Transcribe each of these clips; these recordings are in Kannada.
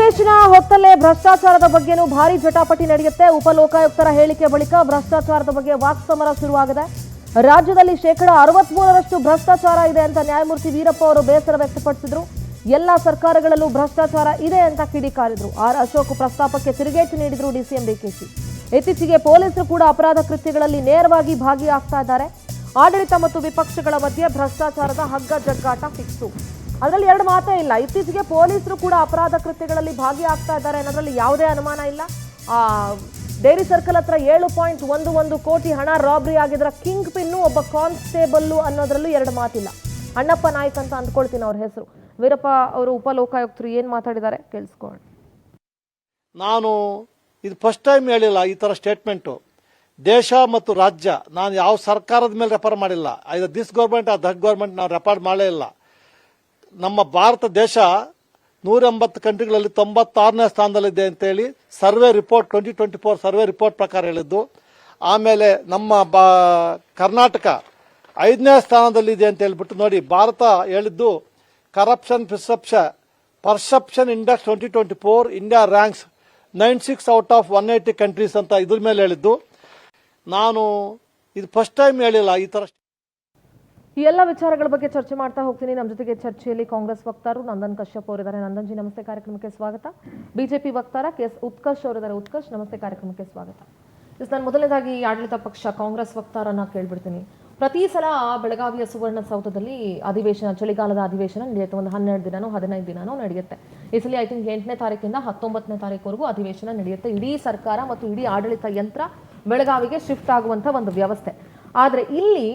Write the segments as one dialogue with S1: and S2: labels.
S1: ಅಧಿವೇಶನ ಹೊತ್ತಲ್ಲೇ ಭ್ರಷ್ಟಾಚಾರದ ಬಗ್ಗೆನೂ ಭಾರಿ ಜಟಾಪಟಿ ನಡೆಯುತ್ತೆ. ಉಪಲೋಕಾಯುಕ್ತರ ಹೇಳಿಕೆ ಬಳಿಕ ಭ್ರಷ್ಟಾಚಾರದ ಬಗ್ಗೆ ವಾಕ್ಸಮರ ಶುರುವಾಗಿದೆ. ರಾಜ್ಯದಲ್ಲಿ 63% ಭ್ರಷ್ಟಾಚಾರ ಇದೆ ಅಂತ ನ್ಯಾಯಮೂರ್ತಿ ವೀರಪ್ಪ ಅವರು ಬೇಸರ ವ್ಯಕ್ತಪಡಿಸಿದ್ರು. ಎಲ್ಲ ಸರ್ಕಾರಗಳಲ್ಲೂ ಭ್ರಷ್ಟಾಚಾರ ಇದೆ ಅಂತ ಕಿಡಿಕಾರಿದ್ರು. ಆರ್ ಅಶೋಕ್ ಪ್ರಸ್ತಾಪಕ್ಕೆ ತಿರುಗೇಟು ನೀಡಿದ್ರು ಡಿಸಿಎಂ ಡಿಕೆಶಿ. ಇತ್ತೀಚೆಗೆ ಪೊಲೀಸರು ಕೂಡ ಅಪರಾಧ ಕೃತ್ಯಗಳಲ್ಲಿ ನೇರವಾಗಿ ಭಾಗಿಯಾಗ್ತಾ ಇದ್ದಾರೆ. ಆಡಳಿತ ಮತ್ತು ವಿಪಕ್ಷಗಳ ಮಧ್ಯೆ ಭ್ರಷ್ಟಾಚಾರದ ಹಗ್ಗ ಜಗ್ಗಾಟ ಫಿಕ್ಸು. ಅದರಲ್ಲಿ ಎರಡು ಮಾತೇ ಇಲ್ಲ. ಇತ್ತೀಚೆಗೆ ಪೊಲೀಸರು ಕೂಡ ಅಪರಾಧ ಕೃತ್ಯಗಳಲ್ಲಿ ಭಾಗಿಯಾಗ್ತಾ ಇದ್ದಾರೆ ಅನ್ನೋದ್ರಲ್ಲಿ ಯಾವುದೇ ಅನುಮಾನ ಇಲ್ಲ. ಡೈರಿ ಸರ್ಕಲ್ ಹತ್ರ 7.11 ಕೋಟಿ ಹಣ ರಾಬ್ರಿ ಆಗಿದ್ರ ಕಿಂಗ್ ಪಿನ್ನು ಒಬ್ಬ ಕಾನ್ಸ್ಟೇಬಲ್ಲು ಅನ್ನೋದ್ರಲ್ಲೂ ಎರಡು ಮಾತಿಲ್ಲ. ಅಣ್ಣಪ್ಪ ನಾಯ್ಕ್ ಅಂತ ಅಂದ್ಕೊಳ್ತೀನಿ ಅವ್ರ ಹೆಸರು. ವೀರಪ್ಪ ಅವರು ಉಪಲೋಕಾಯುಕ್ತರು ಏನು ಮಾತಾಡಿದ್ದಾರೆ ಕೇಳಿಸ್ಕೊಳ್ಳಿ.
S2: ನಾನು ಇದು ಫಸ್ಟ್ ಟೈಮ್ ಹೇಳಿಲ್ಲ ಈ ಥರ ಸ್ಟೇಟ್ಮೆಂಟು. ದೇಶ ಮತ್ತು ರಾಜ್ಯ ನಾನು ಯಾವ ಸರ್ಕಾರದ ಮೇಲೆ ರೆಫರ್ ಮಾಡಿಲ್ಲ. ಇದು ದಿಸ್ ಗೌರ್ಮೆಂಟ್ ಆ ದಟ್ ಗೌರ್ಮೆಂಟ್ ನಾವು ರೆಫರ್ ಮಾಡಲೇ ಇಲ್ಲ. ನಮ್ಮ ಭಾರತ ದೇಶ 180 ಕಂಟ್ರಿಗಳಲ್ಲಿ 96ನೇ ಸ್ಥಾನದಲ್ಲಿದೆ ಅಂತೇಳಿ ಸರ್ವೆ ರಿಪೋರ್ಟ್ 2024 ಸರ್ವೆ ರಿಪೋರ್ಟ್ ಪ್ರಕಾರ ಹೇಳಿದ್ದು. ಆಮೇಲೆ ನಮ್ಮ ಕರ್ನಾಟಕ 5ನೇ ಸ್ಥಾನದಲ್ಲಿದೆ ಅಂತ ಹೇಳ್ಬಿಟ್ಟು ನೋಡಿ ಭಾರತ ಹೇಳಿದ್ದು. Corruption perception index 2024 India ranks 96 out of 180 countries ಅಂತ ಇದ್ರ ಮೇಲೆ ಹೇಳಿದ್ದು. ನಾನು ಇದು ಫಸ್ಟ್ ಟೈಮ್ ಹೇಳಿಲ್ಲ ಈ ಥರ.
S1: ಈ ಎಲ್ಲ ವಿಚಾರಗಳ ಬಗ್ಗೆ ಚರ್ಚೆ ಮಾಡ್ತಾ ಹೋಗ್ತೀನಿ. ನಮ್ಮ ಜೊತೆಗೆ ಚರ್ಚೆಯಲ್ಲಿ ಕಾಂಗ್ರೆಸ್ ವಕ್ತಾರರು ನಂದನ್ ಕಶ್ಯಪ್ ಅವರಿದ್ದಾರೆ. ನಂದನ್ ಜಿ ನಮಸ್ತೆ, ಕಾರ್ಯಕ್ರಮಕ್ಕೆ ಸ್ವಾಗತ. ಬಿಜೆಪಿ ವಕ್ತಾರ ಕೆಎಸ್ ಉತ್ಕರ್ಷ್ ಅವರಿದ್ದಾರೆ. ಉತ್ಕರ್ಷ್ ನಮಸ್ತೆ, ಕಾರ್ಯಕ್ರಮಕ್ಕೆ ಸ್ವಾಗತ. ನಾನು ಮೊದಲನೇದಾಗಿ ಆಡಳಿತ ಪಕ್ಷ ಕಾಂಗ್ರೆಸ್ ವಕ್ತಾರನ ಕೇಳ್ಬಿಡ್ತೀನಿ. ಪ್ರತಿ ಸಲ ಬೆಳಗಾವಿಯ ಸುವರ್ಣಸೌಧದಲ್ಲಿ ಅಧಿವೇಶನ, ಚಳಿಗಾಲದ ಅಧಿವೇಶನ ನಡೆಯುತ್ತೆ. ಒಂದು 12 ದಿನನೋ 15 ದಿನನೋ ನಡೆಯುತ್ತೆ. ಈ ಸಲ ಐ ಥಿಂಕ್ 8ನೇ ತಾರೀಕಿಂದ 19ನೇ ತಾರೀಕುವರೆಗೂ ಅಧಿವೇಶನ ನಡೆಯುತ್ತೆ. ಇಡೀ ಸರ್ಕಾರ ಮತ್ತು ಇಡೀ ಆಡಳಿತ ಯಂತ್ರ ಬೆಳಗಾವಿಗೆ ಶಿಫ್ಟ್ ಆಗುವಂಥ ಒಂದು ವ್ಯವಸ್ಥೆ. ಆದರೆ ಇಲ್ಲಿ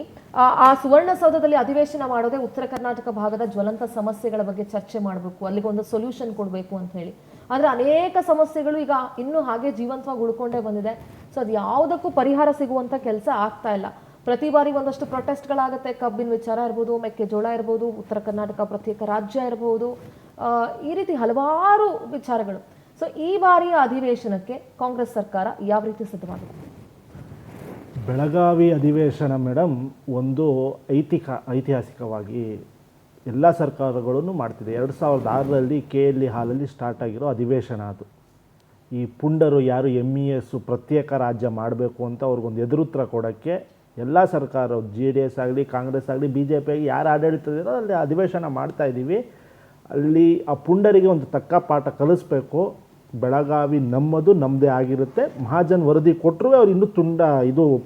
S1: ಆ ಸುವರ್ಣಸೌಧದಲ್ಲಿ ಅಧಿವೇಶನ ಮಾಡೋದೇ ಉತ್ತರ ಕರ್ನಾಟಕ ಭಾಗದ ಜ್ವಲಂತ ಸಮಸ್ಯೆಗಳ ಬಗ್ಗೆ ಚರ್ಚೆ ಮಾಡಬೇಕು, ಅಲ್ಲಿಗೆ ಒಂದು ಸೊಲ್ಯೂಷನ್ ಕೊಡಬೇಕು ಅಂತ ಹೇಳಿ. ಆದರೆ ಅನೇಕ ಸಮಸ್ಯೆಗಳು ಈಗ ಇನ್ನೂ ಹಾಗೆ ಜೀವಂತವಾಗಿ ಉಳ್ಕೊಂಡೇ ಬಂದಿದೆ. ಸೊ ಅದು ಯಾವುದಕ್ಕೂ ಪರಿಹಾರ ಸಿಗುವಂಥ ಕೆಲಸ ಆಗ್ತಾ ಇಲ್ಲ. ಪ್ರತಿ ಬಾರಿ ಒಂದಷ್ಟು ಪ್ರೊಟೆಸ್ಟ್ಗಳಾಗುತ್ತೆ. ಕಬ್ಬಿನ ವಿಚಾರ ಇರ್ಬೋದು, ಮೆಕ್ಕೆಜೋಳ ಇರ್ಬೋದು, ಉತ್ತರ ಕರ್ನಾಟಕ ಪ್ರತ್ಯೇಕ ರಾಜ್ಯ ಇರ್ಬೋದು, ಈ ರೀತಿ ಹಲವಾರು ವಿಚಾರಗಳು. ಸೊ ಈ ಬಾರಿಯ ಅಧಿವೇಶನಕ್ಕೆ ಕಾಂಗ್ರೆಸ್ ಸರ್ಕಾರ ಯಾವ ರೀತಿ ಸಿದ್ಧವಾಗಿದೆ?
S3: ಬೆಳಗಾವಿ ಅಧಿವೇಶನ ಮೇಡಮ್ ಒಂದು ಐತಿಹಾಸಿಕವಾಗಿ ಎಲ್ಲ ಸರ್ಕಾರಗಳನ್ನು ಮಾಡ್ತಿದೆ. 2006ರಲ್ಲಿ KLE ಹಾಲಲ್ಲಿ ಸ್ಟಾರ್ಟ್ ಆಗಿರೋ ಅಧಿವೇಶನ ಅದು. ಈ ಪುಂಡರು ಯಾರು MES ಪ್ರತ್ಯೇಕ ರಾಜ್ಯ ಮಾಡಬೇಕು ಅಂತ ಅವ್ರಿಗೊಂದು ಎದುರುತ್ತರ ಕೊಡೋಕ್ಕೆ ಎಲ್ಲ ಸರ್ಕಾರ JDS ಆಗಲಿ, ಕಾಂಗ್ರೆಸ್ ಆಗಲಿ, BJP ಆಗಲಿ ಯಾರು ಆಡಳಿತದಿರೋ ಅಲ್ಲಿ ಅಧಿವೇಶನ ಮಾಡ್ತಾಯಿದ್ದೀವಿ. ಅಲ್ಲಿ ಆ ಪುಂಡರಿಗೆ ಒಂದು ತಕ್ಕ ಪಾಠ ಕಲಿಸ್ಬೇಕು. ಬೆಳಗಾವಿ ನಮ್ಮದು, ನಮ್ಮದೇ ಆಗಿರುತ್ತೆ. ಮಹಾಜನ್ ವರದಿ ಕೊಟ್ಟರು ಅವ್ರು ಇನ್ನೂ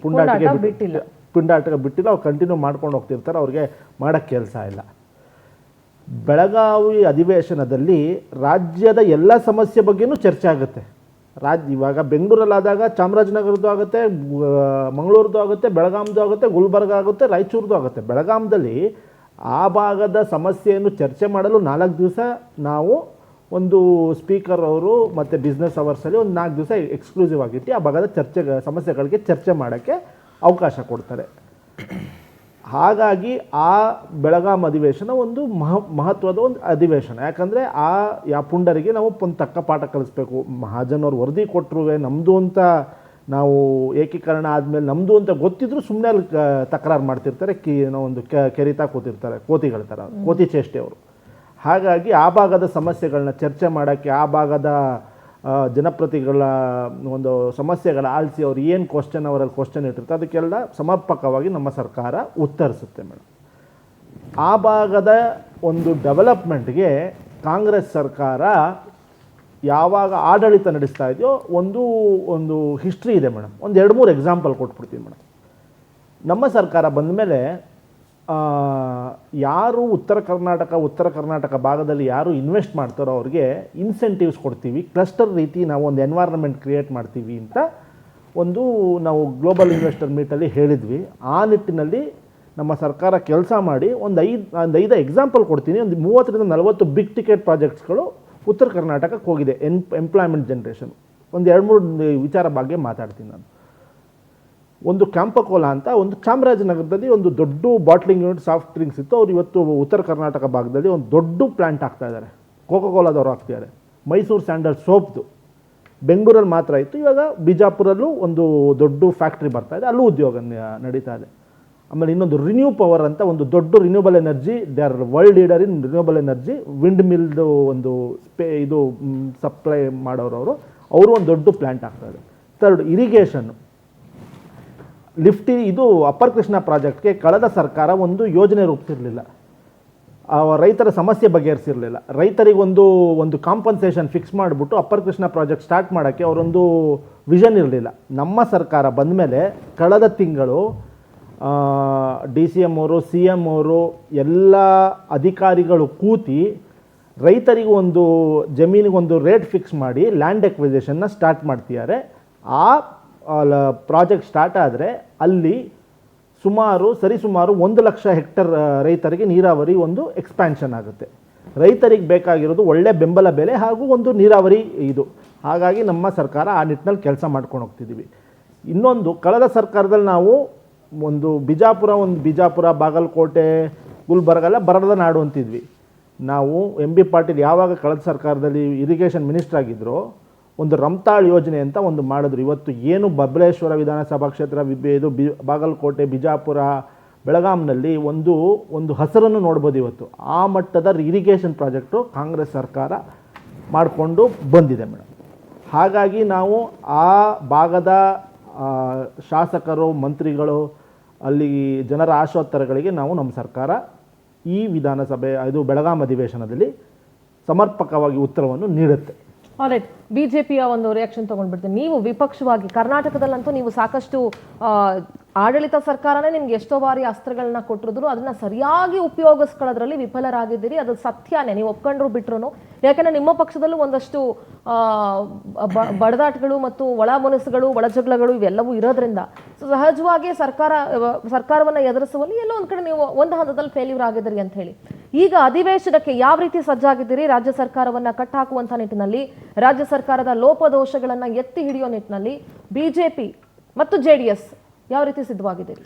S3: ಪುಂಡಾಟಿಕೆ ಬಿಟ್ಟಿಲ್ಲ. ಅವ್ರು ಕಂಟಿನ್ಯೂ ಮಾಡ್ಕೊಂಡು ಹೋಗ್ತಿರ್ತಾರೆ. ಅವ್ರಿಗೆ ಮಾಡೋಕ್ಕೆ ಕೆಲಸ ಇಲ್ಲ. ಬೆಳಗಾವಿ ಅಧಿವೇಶನದಲ್ಲಿ ರಾಜ್ಯದ ಎಲ್ಲ ಸಮಸ್ಯೆ ಬಗ್ಗೆನೂ ಚರ್ಚೆ ಆಗುತ್ತೆ. ಇವಾಗ ಬೆಂಗಳೂರಲ್ಲಾದಾಗ ಚಾಮರಾಜನಗರದ್ದು ಆಗುತ್ತೆ, ಮಂಗಳೂರದ್ದು ಆಗುತ್ತೆ, ಬೆಳಗಾಂದು ಆಗುತ್ತೆ, ಗುಲ್ಬರ್ಗ ಆಗುತ್ತೆ, ರಾಯಚೂರ್ದು ಆಗುತ್ತೆ. ಬೆಳಗಾಂದಲ್ಲಿ ಆ ಭಾಗದ ಸಮಸ್ಯೆಯನ್ನು ಚರ್ಚೆ ಮಾಡಲು 4 ದಿವಸ ನಾವು ಒಂದು ಸ್ಪೀಕರ್ ಅವರು ಮತ್ತು ಬಿಸ್ನೆಸ್ ಅವರ್ಸಲ್ಲಿ ಒಂದು 4 ದಿವಸ ಎಕ್ಸ್ಕ್ಲೂಸಿವ್ ಆಗಿಟ್ಟು ಆ ಭಾಗದ ಸಮಸ್ಯೆಗಳಿಗೆ ಚರ್ಚೆ ಮಾಡೋಕ್ಕೆ ಅವಕಾಶ ಕೊಡ್ತಾರೆ. ಹಾಗಾಗಿ ಆ ಬೆಳಗಾಂ ಅಧಿವೇಶನ ಒಂದು ಮಹತ್ವದ ಒಂದು ಅಧಿವೇಶನ. ಯಾಕಂದರೆ ಆ ಪುಂಡರಿಗೆ ನಾವು ಒಂದು ತಕ್ಕ ಪಾಠ ಕಲಿಸ್ಬೇಕು. ಮಹಾಜನ್ ಅವ್ರು ವರದಿ ಕೊಟ್ಟರು ನಮ್ಮದು ಅಂತ, ನಾವು ಏಕೀಕರಣ ಆದಮೇಲೆ ನಮ್ಮದು ಅಂತ ಗೊತ್ತಿದ್ರು ಸುಮ್ಮನೆ ಅಲ್ಲಿ ತಕರಾರು ಮಾಡ್ತಿರ್ತಾರೆ. ಒಂದು ಕೆರಿತಾ ಕೂತಿರ್ತಾರೆ, ಕೋತಿಗಳ ಥರ, ಕೋತಿ ಚೇಷ್ಟೆ ಅವರು. ಹಾಗಾಗಿ ಆ ಭಾಗದ ಸಮಸ್ಯೆಗಳನ್ನ ಚರ್ಚೆ ಮಾಡೋಕ್ಕೆ, ಆ ಭಾಗದ ಜನಪ್ರತಿಗಳ ಒಂದು ಸಮಸ್ಯೆಗಳ ಆಲಿಸಿ ಅವ್ರು ಏನು ಅವರಲ್ಲಿ ಕ್ವಶನ್ ಇಟ್ಟಿರ್ತಾರೆ ಅದಕ್ಕೆಲ್ಲ ಸಮರ್ಪಕವಾಗಿ ನಮ್ಮ ಸರ್ಕಾರ ಉತ್ತರಿಸುತ್ತೆ ಮೇಡಮ್. ಆ ಭಾಗದ ಒಂದು ಡೆವಲಪ್ಮೆಂಟ್ಗೆ ಕಾಂಗ್ರೆಸ್ ಸರ್ಕಾರ ಯಾವಾಗ ಆಡಳಿತ ನಡೆಸ್ತಾ ಇದೆಯೋ ಒಂದು ಹಿಸ್ಟ್ರಿ ಇದೆ ಮೇಡಮ್. ಒಂದು 2-3 ಎಕ್ಸಾಂಪಲ್ ಕೊಟ್ಬಿಡ್ತೀನಿ ಮೇಡಮ್. ನಮ್ಮ ಸರ್ಕಾರ ಬಂದ ಮೇಲೆ ಯಾರು ಉತ್ತರ ಕರ್ನಾಟಕ ಭಾಗದಲ್ಲಿ ಯಾರು ಇನ್ವೆಸ್ಟ್ ಮಾಡ್ತಾರೋ ಅವ್ರಿಗೆ ಇನ್ಸೆಂಟಿವ್ಸ್ ಕೊಡ್ತೀವಿ. ಕ್ಲಸ್ಟರ್ ರೀತಿ ನಾವು ಒಂದು ಎನ್ವೈರ್ನ್ಮೆಂಟ್ ಕ್ರಿಯೇಟ್ ಮಾಡ್ತೀವಿ ಅಂತ ನಾವು ಗ್ಲೋಬಲ್ ಇನ್ವೆಸ್ಟರ್ ಮೀಟಲ್ಲಿ ಹೇಳಿದ್ವಿ. ಆ ನಿಟ್ಟಿನಲ್ಲಿ ನಮ್ಮ ಸರ್ಕಾರ ಕೆಲಸ ಮಾಡಿ ಒಂದು 5 ಎಕ್ಸಾಂಪಲ್ ಕೊಡ್ತೀನಿ. ಒಂದು 30-40 ಬಿಗ್ ಟಿಕೆಟ್ ಪ್ರಾಜೆಕ್ಟ್ಸ್ಗಳು ಉತ್ತರ ಕರ್ನಾಟಕಕ್ಕೆ ಹೋಗಿದೆ. ಎಂಪ್ಲಾಯ್ಮೆಂಟ್ ಜನ್ರೇಷನ್ ಒಂದು 2-3 ವಿಚಾರ ಬಗ್ಗೆ ಮಾತಾಡ್ತೀನಿ ನಾನು. ಒಂದು ಕ್ಯಾಂಪಕೋಲಾ ಅಂತ ಒಂದು ಚಾಮರಾಜನಗರದಲ್ಲಿ ಒಂದು ದೊಡ್ಡ ಬಾಟ್ಲಿಂಗ್ ಯೂನಿಟ್ ಸಾಫ್ಟ್ ಡ್ರಿಂಕ್ಸ್ ಇತ್ತು. ಅವ್ರು ಇವತ್ತು ಉತ್ತರ ಕರ್ನಾಟಕ ಭಾಗದಲ್ಲಿ ಒಂದು ದೊಡ್ಡ ಪ್ಲ್ಯಾಂಟ್ ಹಾಕ್ತಾ ಇದ್ದಾರೆ. ಕೋಕಾಕೋಲಾದವರು ಹಾಕ್ತಿದ್ದಾರೆ. ಮೈಸೂರು ಸ್ಯಾಂಡಲ್ ಸೋಪ್ದು ಬೆಂಗಳೂರಲ್ಲಿ ಮಾತ್ರ ಇತ್ತು. ಇವಾಗ ಬಿಜಾಪುರಲ್ಲೂ ಒಂದು ದೊಡ್ಡ ಫ್ಯಾಕ್ಟ್ರಿ ಬರ್ತಾ ಇದೆ, ಅಲ್ಲೂ ಉದ್ಯೋಗ ನಡೀತಾ ಇದೆ. ಆಮೇಲೆ ಇನ್ನೊಂದು ರಿನ್ಯೂ ಪವರ್ ಅಂತ ಒಂದು ದೊಡ್ಡ renewable energy, they are world leader in renewable energy. Wind ಮಿಲ್ದು ಒಂದು ಇದು ಸಪ್ಲೈ ಮಾಡೋರು ಅವರು ಒಂದು ದೊಡ್ಡ ಪ್ಲ್ಯಾಂಟ್ ಆಗ್ತದೆ. ಥರ್ಡ್, ಇರಿಗೇಷನ್ ಇದು ಅಪ್ಪರ್ ಕೃಷ್ಣ ಪ್ರಾಜೆಕ್ಟ್ಗೆ ಕಳೆದ ಸರ್ಕಾರ ಒಂದು ಯೋಜನೆ ರೂಪಿಸಿರಲಿಲ್ಲ, ರೈತರ ಸಮಸ್ಯೆ ಬಗೆಹರಿಸಿರಲಿಲ್ಲ. ರೈತರಿಗೆ ಒಂದು ಕಾಂಪನ್ಸೇಷನ್ ಫಿಕ್ಸ್ ಮಾಡಿಬಿಟ್ಟು ಅಪ್ಪರ್ ಕೃಷ್ಣ ಪ್ರಾಜೆಕ್ಟ್ ಸ್ಟಾರ್ಟ್ ಮಾಡೋಕ್ಕೆ ಅವರೊಂದು ವಿಷನ್ ಇರಲಿಲ್ಲ. ನಮ್ಮ ಸರ್ಕಾರ ಬಂದ ಮೇಲೆ ಕಳೆದ ತಿಂಗಳು DCM ಅವರು, CM ಅವರು ಎಲ್ಲ ಅಧಿಕಾರಿಗಳು ಕೂತಿ ರೈತರಿಗೆ ಒಂದು ಜಮೀನಿಗೊಂದು ರೇಟ್ ಫಿಕ್ಸ್ ಮಾಡಿ ಲ್ಯಾಂಡ್ ಎಕ್ವಿಸಿಷನ್ನ ಸ್ಟಾರ್ಟ್ ಮಾಡ್ತಿದ್ದಾರೆ. ಆ ಪ್ರಾಜೆಕ್ಟ್ ಸ್ಟಾರ್ಟ್ ಆದರೆ ಅಲ್ಲಿ ಸರಿಸುಮಾರು 1 ಲಕ್ಷ ಹೆಕ್ಟರ್ ರೈತರಿಗೆ ನೀರಾವರಿ ಒಂದು ಎಕ್ಸ್ಪ್ಯಾನ್ಷನ್ ಆಗುತ್ತೆ. ರೈತರಿಗೆ ಬೇಕಾಗಿರೋದು ಒಳ್ಳೆ ಬೆಂಬಲ ಬೆಲೆ ಹಾಗೂ ಒಂದು ನೀರಾವರಿ ಇದು. ಹಾಗಾಗಿ ನಮ್ಮ ಸರ್ಕಾರ ಆ ನಿಟ್ಟಿನಲ್ಲಿ ಕೆಲಸ ಮಾಡ್ಕೊಂಡು ಹೋಗ್ತಿದ್ದೀವಿ. ಇನ್ನೊಂದು, ಕಳೆದ ಸರ್ಕಾರದಲ್ಲಿ ನಾವು ಒಂದು ಬಿಜಾಪುರ, ಬಾಗಲಕೋಟೆ, ಗುಲ್ಬರ್ಗ ಎಲ್ಲ ಬರದ ನಾಡು ಅಂತಿದ್ವಿ. ನಾವು MB ಪಾಟೀಲ್ ಯಾವಾಗ ಕಳೆದ ಸರ್ಕಾರದಲ್ಲಿ ಇರಿಗೇಷನ್ ಮಿನಿಸ್ಟರ್ ಆಗಿದ್ರೋ ಒಂದು ರಮ್ತಾಳ್ ಯೋಜನೆ ಅಂತ ಒಂದು ಮಾಡಿದ್ರು. ಇವತ್ತು ಏನು ಬಬಲೇಶ್ವರ ವಿಧಾನಸಭಾ ಕ್ಷೇತ್ರ, ಇದು ಬಾಗಲಕೋಟೆ, ಬಿಜಾಪುರ, ಬೆಳಗಾಂನಲ್ಲಿ ಒಂದು ಹಸರನ್ನು ನೋಡ್ಬೋದು ಇವತ್ತು. ಆ ಮಟ್ಟದ ಇರಿಗೇಷನ್ ಪ್ರಾಜೆಕ್ಟು ಕಾಂಗ್ರೆಸ್ ಸರ್ಕಾರ ಮಾಡಿಕೊಂಡು ಬಂದಿದೆ ಮೇಡಮ್. ಹಾಗಾಗಿ ನಾವು ಆ ಭಾಗದ ಶಾಸಕರು, ಮಂತ್ರಿಗಳು, ಅಲ್ಲಿ ಜನರ ಆಶೋತ್ತರಗಳಿಗೆ ನಮ್ಮ ಸರ್ಕಾರ ಈ ವಿಧಾನಸಭೆ ಬೆಳಗಾಂ ಅಧಿವೇಶನದಲ್ಲಿ ಸಮರ್ಪಕವಾಗಿ ಉತ್ತರವನ್ನು ನೀಡುತ್ತೆ.
S1: ಆಲ್ರೈಟ್, ಬಿಜೆಪಿಯ ಒಂದು ರಿಯಾಕ್ಷನ್ ತಗೊಂಡ್ಬಿಡ್ತೀನಿ. ನೀವು ವಿಪಕ್ಷವಾಗಿ ಕರ್ನಾಟಕದಲ್ಲಂತೂ ನೀವು ಸಾಕಷ್ಟು ಆಡಳಿತ ಸರ್ಕಾರನೇ ನಿಮ್ಗೆ ಎಷ್ಟೋ ಬಾರಿ ಅಸ್ತ್ರಗಳನ್ನ ಕೊಟ್ಟಿದ್ರು, ಅದನ್ನ ಸರಿಯಾಗಿ ಉಪಯೋಗಿಸ್ಕೊಳ್ಳೋದ್ರಲ್ಲಿ ವಿಫಲರಾಗಿದ್ದೀರಿ. ಅದು ಸತ್ಯನೇ, ನೀವು ಒಪ್ಕೊಂಡ್ರು ಬಿಟ್ರು. ಯಾಕಂದ್ರೆ ನಿಮ್ಮ ಪಕ್ಷದಲ್ಲೂ ಒಂದಷ್ಟು ಬಡದಾಟಗಳು ಮತ್ತು ಒಳ ಮನಸ್ಸುಗಳು, ಒಳಜಗಳಗಳು ಇವೆಲ್ಲವೂ ಇರೋದ್ರಿಂದ ಸಹಜವಾಗಿ ಸರ್ಕಾರವನ್ನು ಎದುರಿಸುವಲ್ಲಿ ಎಲ್ಲೋ ಒಂದು ಕಡೆ ನೀವು ಒಂದು ಹಂತದಲ್ಲಿ ಫೇಲ್ಯೂರ್ ಆಗಿದ್ದೀರಿ ಅಂತ ಹೇಳಿ. ಈಗ ಅಧಿವೇಶನಕ್ಕೆ ಯಾವ ರೀತಿ ಸಜ್ಜಾಗಿದ್ದೀರಿ? ರಾಜ್ಯ ಸರ್ಕಾರವನ್ನ ಕಟ್ಟಾಕುವಂಥ ನಿಟ್ಟಿನಲ್ಲಿ, ರಾಜ್ಯ ಸರ್ಕಾರದ ಲೋಪದೋಷಗಳನ್ನು ಎತ್ತಿ ಹಿಡಿಯೋ ನಿಟ್ಟಿನಲ್ಲಿ ಬಿಜೆಪಿ ಮತ್ತು JDS ಯಾವ ರೀತಿ ಸಿದ್ಧವಾಗಿದ್ದೀರಿ?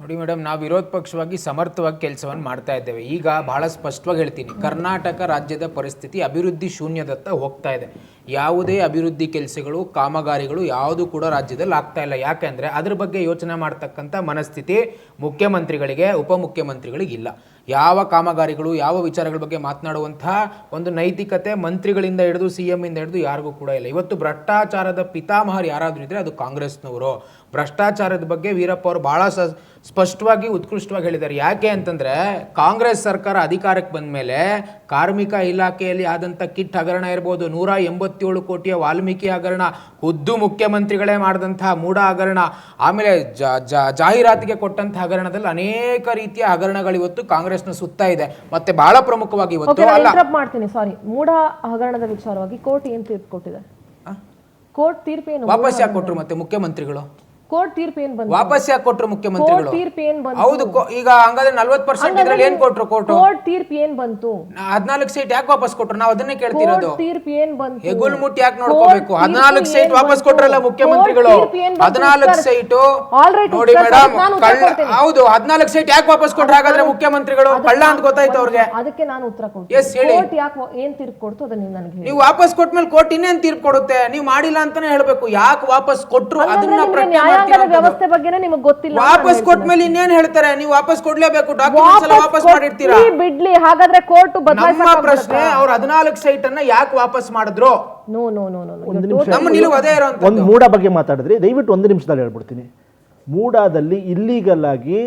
S4: ನೋಡಿ ಮೇಡಮ್, ನಾವು ವಿರೋಧ ಪಕ್ಷವಾಗಿ ಸಮರ್ಥವಾಗಿ ಕೆಲಸವನ್ನು ಮಾಡ್ತಾ ಇದ್ದೇವೆ. ಈಗ ಬಹಳ ಸ್ಪಷ್ಟವಾಗಿ ಹೇಳ್ತೀನಿ, ಕರ್ನಾಟಕ ರಾಜ್ಯದ ಪರಿಸ್ಥಿತಿ ಅಭಿವೃದ್ಧಿ ಶೂನ್ಯದತ್ತ ಹೋಗ್ತಾ ಇದೆ. ಯಾವುದೇ ಅಭಿವೃದ್ಧಿ ಕೆಲಸಗಳು, ಕಾಮಗಾರಿಗಳು ಯಾವುದು ಕೂಡ ರಾಜ್ಯದಲ್ಲಿ ಆಗ್ತಾ ಇಲ್ಲ. ಯಾಕೆಂದರೆ ಅದ್ರ ಬಗ್ಗೆ ಯೋಚನೆ ಮಾಡ್ತಕ್ಕಂಥ ಮನಸ್ಥಿತಿ ಮುಖ್ಯಮಂತ್ರಿಗಳಿಗೆ, ಉಪಮುಖ್ಯಮಂತ್ರಿಗಳಿಗೆ ಇಲ್ಲ. ಯಾವ ಕಾಮಗಾರಿಗಳು, ಯಾವ ವಿಚಾರಗಳ ಬಗ್ಗೆ ಮಾತನಾಡುವಂತಹ ಒಂದು ನೈತಿಕತೆ ಮಂತ್ರಿಗಳಿಂದ ಹಿಡಿದು CM ಇಂದ ಹಿಡಿದು ಯಾರಿಗೂ ಕೂಡ ಇಲ್ಲ. ಇವತ್ತು ಭ್ರಷ್ಟಾಚಾರದ ಪಿತಾಮಹರು ಯಾರಾದರೂ ಇದ್ರೆ ಅದು ಕಾಂಗ್ರೆಸ್ನವರು. ಭ್ರಷ್ಟಾಚಾರದ ಬಗ್ಗೆ ವೀರಪ್ಪ ಅವರು ಬಹಳ ಸ್ಪಷ್ಟವಾಗಿ, ಉತ್ಕೃಷ್ಟವಾಗಿ ಹೇಳಿದ್ದಾರೆ. ಯಾಕೆ ಅಂತಂದ್ರೆ ಕಾಂಗ್ರೆಸ್ ಸರ್ಕಾರ ಅಧಿಕಾರಕ್ಕೆ ಬಂದ ಮೇಲೆ ಕಾರ್ಮಿಕ ಇಲಾಖೆಯಲ್ಲಿ ಆದಂಥ ಕಿಟ್ ಹಗರಣ ಇರ್ಬೋದು, 187 ಕೋಟಿಯ ವಾಲ್ಮೀಕಿ ಹಗರಣ, ಖುದ್ದು ಮುಖ್ಯಮಂತ್ರಿಗಳೇ ಮಾಡಿದಂತಹ ಮೂಢ ಹಗರಣ, ಆಮೇಲೆ ಜಾಹೀರಾತಿಗೆ ಕೊಟ್ಟಂತ ಹಗರಣದಲ್ಲಿ ಅನೇಕ ರೀತಿಯ ಹಗರಣಗಳು ಇವತ್ತು ಕಾಂಗ್ರೆಸ್ನ ಸುತ್ತ ಇದೆ. ಮತ್ತೆ ಬಹಳ ಪ್ರಮುಖವಾಗಿ ಇವತ್ತು
S1: ಮಾಡ್ತೀನಿ, ಸಾರಿ, ಮೂಢ ಹಗರಣದ ವಿಚಾರವಾಗಿ ಕೋರ್ಟ್ ಏನ್ ತೀರ್ಪು ಕೊಟ್ಟಿದೆ? ಕೋರ್ಟ್ ತೀರ್ಪು ಏನು
S4: ವಾಪಸ್ ಯಾಕೆ ಕೊಟ್ರು? ಮತ್ತೆ ಮುಖ್ಯಮಂತ್ರಿಗಳು
S1: ಕೋರ್ಟ್ ತೀರ್ಪು ಏನ್ ಬಂತು?
S4: ವಾಪಸ್ ಯಾಕೆ ಕೊಟ್ರು ಮುಖ್ಯಮಂತ್ರಿಗಳು?
S1: ತೀರ್ಪು ಏನ್ ಬಂತು?
S4: ಹೌದು, ಈಗ ಹಂಗಾದ್ರೆ 40% ಇದ್ರಲ್ಲಿ ಏನ್ ಕೊಟ್ರು
S1: ಕೋರ್ಟ್ ತೀರ್ಪು ಏನ್ ಬಂತು?
S4: 14 ಸೀಟ್ ಯಾಕೆ ವಾಪಸ್ ಕೊಟ್ರು? ನಾವು ಅದನ್ನೇ ಕೇಳ್ತಿರೋದು.
S1: ತೀರ್ಪು ಏನ್ ಬಂತು?
S4: ಹೆಗುಲ್ ಮುಟ್ಟಿ ಯಾಕೆ ನೋಡ್ಕೋಬೇಕು? 14 ಸೀಟ್ ವಾಪಸ್ ಕೊಟ್ರಲ್ಲ ಮುಖ್ಯಮಂತ್ರಿಗಳು. 14 ಸೀಟ್ ನೋಡಿ ಮೇಡಮ್, ಹೌದು, 14 ಸೀಟ್ ಯಾಕೆ ವಾಪಸ್ ಕೊಟ್ರು ಹಾಗಾದ್ರೆ ಮುಖ್ಯಮಂತ್ರಿಗಳು? ಕಳ್ಳ ಅಂತ ಗೊತ್ತಾಯ್ತು ಅವ್ರಿಗೆ.
S1: ಅದಕ್ಕೆ ನಾನು ಉತ್ತರ ಕೊಡ್ತೀನಿ. ಕೋರ್ಟ್ ಯಾಕೆ ಏನ್ ತೀರ್ಪು ಕೊಡ್ತು ಅದನ್ನ ನನಗೆ
S4: ನೀವು ವಾಪಸ್ ಕೊಟ್ಮೇಲೆ ಕೋರ್ಟ್ ಇನ್ನೇನ್ ತೀರ್ಪು ಕೊಡುತ್ತೆ? ನೀವು ಮಾಡಿಲ್ಲ ಅಂತಾನೆ ಹೇಳ್ಬೇಕು. ಯಾಕೆ ವಾಪಸ್ ಕೊಟ್ರು ಅದನ್ನ ಪ್ರಶ್ನೆ
S1: ವ್ಯವಸ್ಥೆ ಬಗ್ಗೆ ನಿಮಗೆ ಗೊತ್ತಿಲ್ಲ.
S4: ವಾಪಸ್ ಕೊಟ್ಮೇಲೆ ಇನ್ನೇನ್ ಹೇಳ್ತಾರೆ? ನೀವು ವಾಪಸ್ ಕೊಡ್ಲೇಬೇಕು, ಡಾಕ್ಯುಮೆಂಟ್ಸ್ ಎಲ್ಲ ವಾಪಸ್ ಮಾಡಿರ್ತೀರಾ.
S1: ಬಿಡ್ಲಿ, ಹಾಗಾದ್ರೆ ಕೋರ್ಟ್
S4: ನಮ್ಮ ಪ್ರಶ್ನೆ, ಅವ್ರು 14 ಸೈಟ್ ಅನ್ನ ಯಾಕೆ ವಾಪಸ್ ಮಾಡಿದ್ರು?
S1: ನೋ ನೋ ನೋ ನೋ
S4: ನಮ್ಮ ನಿಲುವು ಅದೇ ಇರೋಂತ.
S3: ಒಂದು ಮೂಡ ಬಗ್ಗೆ ಮಾತಾಡಿದ್ರಿ, ದಯವಿಟ್ಟು 1 ನಿಮಿಷದಲ್ಲಿ ಹೇಳ್ಬಿಡ್ತೀನಿ. ಮೂಡಾದಲ್ಲಿ ಇಲ್ಲೀಗಲ್ ಆಗಿ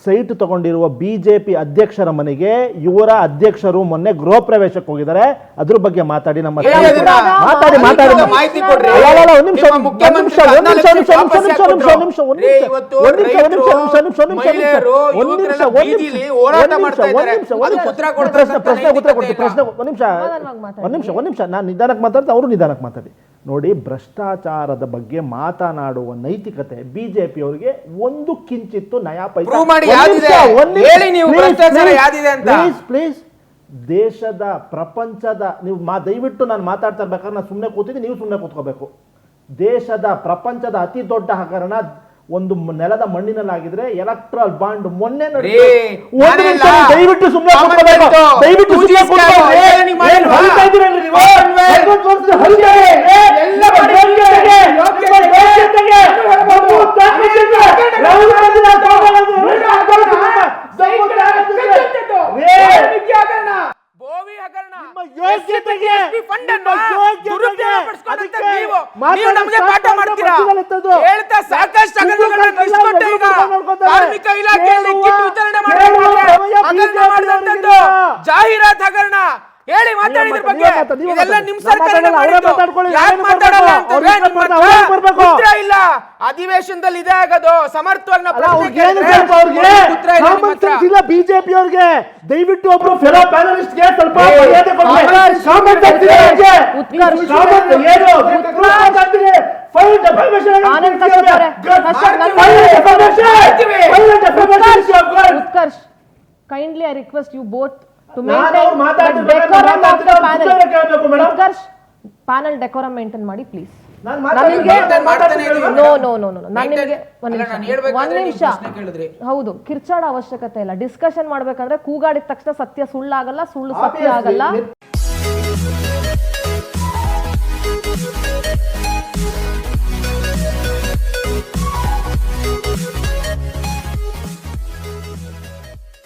S3: ಸೈಟ್ ತಗೊಂಡಿರುವ ಬಿಜೆಪಿ ಅಧ್ಯಕ್ಷರ ಮನೆಗೆ ಇವರ ಅಧ್ಯಕ್ಷರು ಮೊನ್ನೆ ಗೃಹ ಪ್ರವೇಶಕ್ಕೆ ಹೋಗಿದ್ದಾರೆ. ಅದ್ರ ಬಗ್ಗೆ ಮಾತಾಡಿ. ನಮ್ಮ ನಾನು ನಿಧಾನಕ್ಕೆ ಮಾತಾಡ್ತಾ ಅವರು ನಿಧಾನಕ್ಕೆ ಮಾತಾಡಿ. ನೋಡಿ, ಭ್ರಷ್ಟಾಚಾರದ ಬಗ್ಗೆ ಮಾತನಾಡುವ ನೈತಿಕತೆ ಬಿಜೆಪಿ ಅವರಿಗೆ ಒಂದು ಕಿಂಚಿತ್ತು ನಯಾ ಪೈಸಾ. ಪ್ಲೀಸ್, ದೇಶದ ಪ್ರಪಂಚದ ನೀವು ದಯವಿಟ್ಟು ನಾನು ಮಾತಾಡ್ತಾ ಇರ್ಬೇಕಾದ್ರೆ ನಾನು ಸುಮ್ಮನೆ ಕೂತಿದ್ದೆ, ನೀವು ಸುಮ್ಮನೆ ಕೂತ್ಕೋಬೇಕು. ದೇಶದ ಪ್ರಪಂಚದ ಅತಿ ದೊಡ್ಡ ಹಗರಣ ಒಂದು ನೆಲದ ಮಣ್ಣಿನಲ್ಲಾಗಿದ್ರೆ ಎಲೆಕ್ಟ್ರಲ್ ಬಾಂಡ್ ಮೊನ್ನೆ ದಯವಿಟ್ಟು ಸುಮ್ಮನೆ
S4: ಲ್ಯಾಂಡ್ ಅನ್ನ ದುರುಪಯೋಗ ಪಡಿಸ್ಕೊಂಡಂತ ನೀವು ನಮಗೆ ಪಾಠ ಮಾಡ್ತೀರಾ?
S3: ಮಾತಾಡೋದು
S4: ಹೇಳ್ತಾ ಸಾಕಷ್ಟು ಹಗರಣಗಳನ್ನ ತಿಳಿಸ್ಕೊಟ್ಟೆ ಈಗ. ಕಾರ್ಮಿಕ ಇಲಾಖೆಯಲ್ಲಿ ಕಿಟ್ ವಿತರಣೆ ಹಗರಣ ಮಾಡಿದಂತದ್ದು, ಜಾಹೀರಾತ್ ಹಗರಣ ಹೇಳಿ ಮಾತಾಡಿದ್ರ ಬಗ್ಗೆ. ಇದೆಲ್ಲ ನಿಮ್ ಸರ್ಕಾರನೇ ಮಾಡಿದ್ದು. ಯಾಕೆ ಮಾತಾಡಲ್ಲ ಅಂತಂದ್ರೆ ನಿಮ್ಮ ಹತ್ರ ಉತ್ತರ ಇಲ್ಲ. ಅಧಿವೇಶನದಲ್ಲಿ ಇದೆ ಆಗೋದು. ಸಮರ್ಥವಾಗಿ ನಾವು ಪ್ರಶ್ನೆ ಕೇಳಿದ್ರೆ ಉತ್ತರ ಇಲ್ಲ ನಿಮ್ಮ ಹತ್ರ.
S3: ಬಿಜೆಪಿ ಅವ್ರಿಗೆ ದಯವಿಟ್ಟು ಒಬ್ರು ಫೆಲೋ ಪ್ಯಾನಲಿಸ್ಟ್ ಗೆ ಸ್ವಲ್ಪ ಮರ್ಯಾದೆ ಕೊಡಿ. ಕಾಮೆಂಟ್ ಹಾಕ್ತೀರಿ ಅವ್ರಿಗೆ.
S1: ಉತ್ಕರ್ಷ್
S3: ಕಾಮೆಂಟ್ ಏನು ಪ್ರೂಫ್ ಹಾಕ್ತೀರಿ. ಫೈಲ್ ಡೆಫಾಮೇಷನ್
S1: ಆನಂದ್ ಕಶ್ಯಪ್ ಅವರೇ, Utkarsh, kindly I request you both to maintain the decorum of the panel. Utkarsh, panel decorum maintain ಮಾಡಿ ಪ್ಲೀಸ್. ಹೌದು, ಕಿರ್ಚಾಡ ಅವಶ್ಯಕತೆ ಇಲ್ಲ. ಡಿಸ್ಕಷನ್ ಮಾಡ್ಬೇಕಂದ್ರೆ ಕೂಗಾಡಿದ ತಕ್ಷಣ ಸತ್ಯ ಸುಳ್ಳಾಗಲ್ಲ, ಸುಳ್ಳು ಸತ್ಯ ಆಗಲ್ಲ.